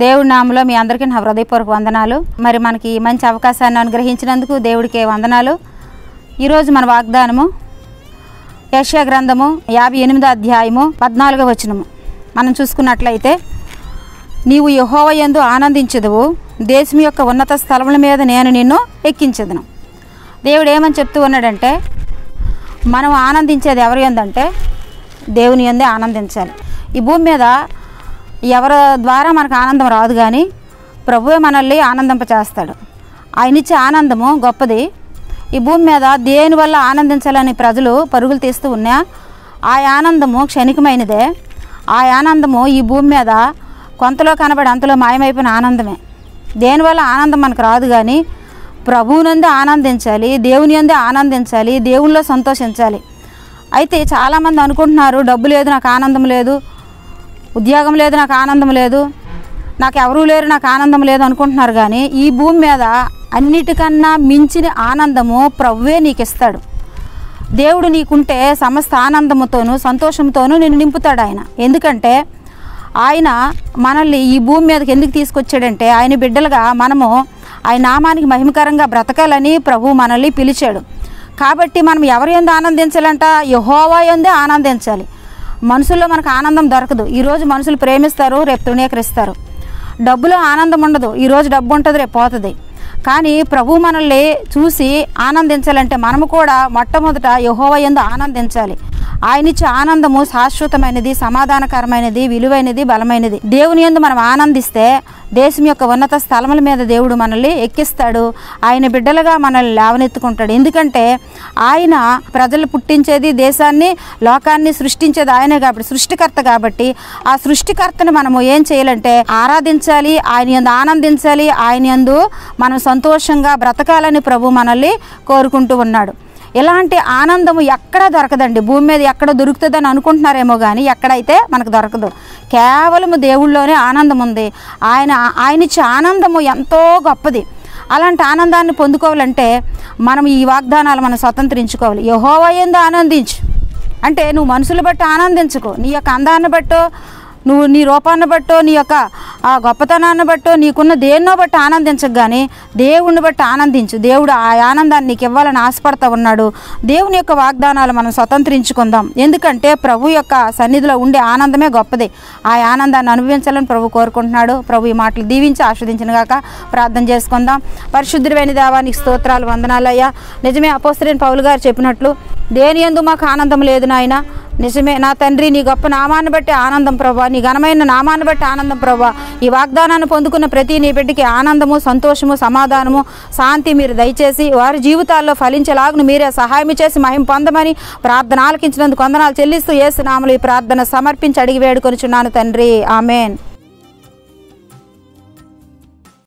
దేవుడి నామములో మీ అందరికీ నా హృదయపూర్వక వందనాలు. మరి మనకి మంచి అవకాశాన్ని అనుగ్రహించినందుకు దేవుడికే వందనాలు. ఈరోజు మన వాగ్దానము యెషయా గ్రంథము 58వ అధ్యాయము 14వ వచనము మనం చూసుకున్నట్లయితే, నీవు యెహోవా యందు ఆనందించెదవు, దేశం యొక్క ఉన్నత స్థలముల మీద నేను నిన్ను ఎక్కించెదను. దేవుడు ఏమని చెప్తూ ఉన్నాడంటే, మనం ఆనందించేది ఎవరి యందంటే దేవుని యందే ఆనందించాలి. ఈ భూమి మీద ఎవరి ద్వారా మనకు ఆనందం రాదు, కానీ ప్రభువే మనల్ని ఆనందింపచేస్తాడు. ఆయన ఇచ్చే ఆనందము గొప్పది. ఈ భూమి మీద దేనివల్ల ఆనందించాలని ప్రజలు పరుగులు తీస్తూ ఉన్నా ఆ ఆనందము క్షణికమైనదే. ఆ ఆనందము ఈ భూమి మీద కొంతలో కనబడి అంతలో మాయమైపోయిన ఆనందమే. దేనివల్ల ఆనందం మనకు రాదు, కానీ ప్రభువునందే ఆనందించాలి, దేవుని యందే ఆనందించాలి, దేవునిలో సంతోషించాలి. అయితే చాలామంది అనుకుంటున్నారు, డబ్బు లేదు నాకు ఆనందం లేదు, ఉద్యోగం లేదు నాకు ఆనందం లేదు, నాకు ఎవరూ లేరు నాకు ఆనందం లేదు అనుకుంటున్నారు. కానీ ఈ భూమి మీద అన్నిటికన్నా మించిన ఆనందము ప్రభువే నీకు ఇస్తాడు. దేవుడు నీకుంటే సమస్త ఆనందముతోనూ సంతోషంతోనూ నిన్ను నింపుతాడు ఆయన. ఎందుకంటే ఆయన మనల్ని ఈ భూమి మీదకి ఎందుకు తీసుకొచ్చాడంటే, ఆయన బిడ్డలుగా మనము ఆయన నామానికి మహిమకరంగా బ్రతకాలని ప్రభువు మనల్ని పిలిచాడు. కాబట్టి మనం ఎవరి యందు ఆనందించాలంట? యెహోవా యందే ఆనందించాలి. మనుషుల్లో మనకు ఆనందం దొరకదు. ఈరోజు మనుషులు ప్రేమిస్తారు, రేపు తృణీకరిస్తారు. డబ్బులో ఆనందం ఉండదు, ఈరోజు డబ్బు ఉంటుంది, రేపు పోతుంది. కానీ ప్రభు మనల్ని చూసి ఆనందించాలంటే మనము కూడా మొట్టమొదట యెహోవా యందు ఆనందించాలి. ఆయన ఇచ్చే ఆనందము శాశ్వతమైనది, సమాధానకరమైనది, విలువైనది, బలమైనది. దేవుని యందు మనం ఆనందిస్తే దేశం యొక్క ఉన్నత స్థలముల మీద దేవుడు మనల్ని ఎక్కిస్తాడు. ఆయన బిడ్డలుగా మనల్ని లేవనెత్తుకుంటాడు. ఎందుకంటే ఆయన ప్రజలు పుట్టించేది, దేశాన్ని లోకాన్ని సృష్టించేది ఆయనే కాబట్టి, సృష్టికర్త కాబట్టి ఆ సృష్టికర్తను మనము ఏం చేయాలంటే ఆరాధించాలి, ఆయన యందు ఆనందించాలి, ఆయన యందు మనం సంతోషంగా బ్రతకాలని ప్రభు మనల్ని కోరుకుంటూ ఉన్నాడు. ఇలాంటి ఆనందము ఎక్కడా దొరకదండి. భూమి మీద ఎక్కడ దొరుకుతుందని అనుకుంటున్నారేమో, కానీ ఎక్కడైతే మనకు దొరకదు. కేవలం దేవుళ్ళలోనే ఆనందం ఉంది. ఆయన ఇచ్చే ఆనందము ఎంతో గొప్పది. అలాంటి ఆనందాన్ని పొందుకోవాలంటే మనం ఈ వాగ్దానాలు మనం స్వతంత్రించుకోవాలి. యెహోవా యందు ఆనందించు అంటే నువ్వు మనుషులు బట్టి ఆనందించుకో, నీ యొక్క అందాన్ని బట్టో, నువ్వు నీ రూపాన్ని బట్టో, నీ యొక్క ఆ గొప్పతనాన్ని బట్టో, నీకున్న దేన్నో బట్టి ఆనందించకు, కానీ దేవుణ్ణి బట్టి ఆనందించు. దేవుడు ఆ ఆనందాన్ని నీకు ఇవ్వాలని ఆశపడతా ఉన్నాడు. దేవుని యొక్క వాగ్దానాలు మనం స్వతంత్రించుకుందాం. ఎందుకంటే ప్రభు యొక్క సన్నిధిలో ఉండే ఆనందమే గొప్పది. ఆ ఆనందాన్ని అనుభవించాలని ప్రభు కోరుకుంటున్నాడు. ప్రభు ఈ మాటలు దీవించి ఆస్వాదించిన గాక. ప్రార్థన చేసుకుందాం. పరిశుద్ధుడైన దేవా, నీకు స్తోత్రాలు, వందనాలయ్యా. నిజమే అపోస్తలుడైన పౌలు గారు చెప్పినట్లు, దేని యందు మాకు ఆనందం లేదు నాయన. నిజమే నా తండ్రి, నీ గొప్ప నామాన్ని బట్టి ఆనందం ప్రభా, నీ ఘనమైన నామాన్ని బట్టి ఆనందం ప్రభా. ఈ వాగ్దానాన్ని పొందుకున్న ప్రతి నీ బిడ్డకి ఆనందము, సంతోషము, సమాధానము, శాంతి మీరు దయచేసి వారి జీవితాల్లో ఫలించేలాగును మీరే సహాయం చేసి మహిమ పొందమని ప్రార్థన ఆలకించినందుకు వందనాలు చెల్లిస్తూ యేసు నామములో ఈ ప్రార్థన సమర్పించి అడిగి వేడుకొనుచున్నాను తండ్రి. ఆమేన్.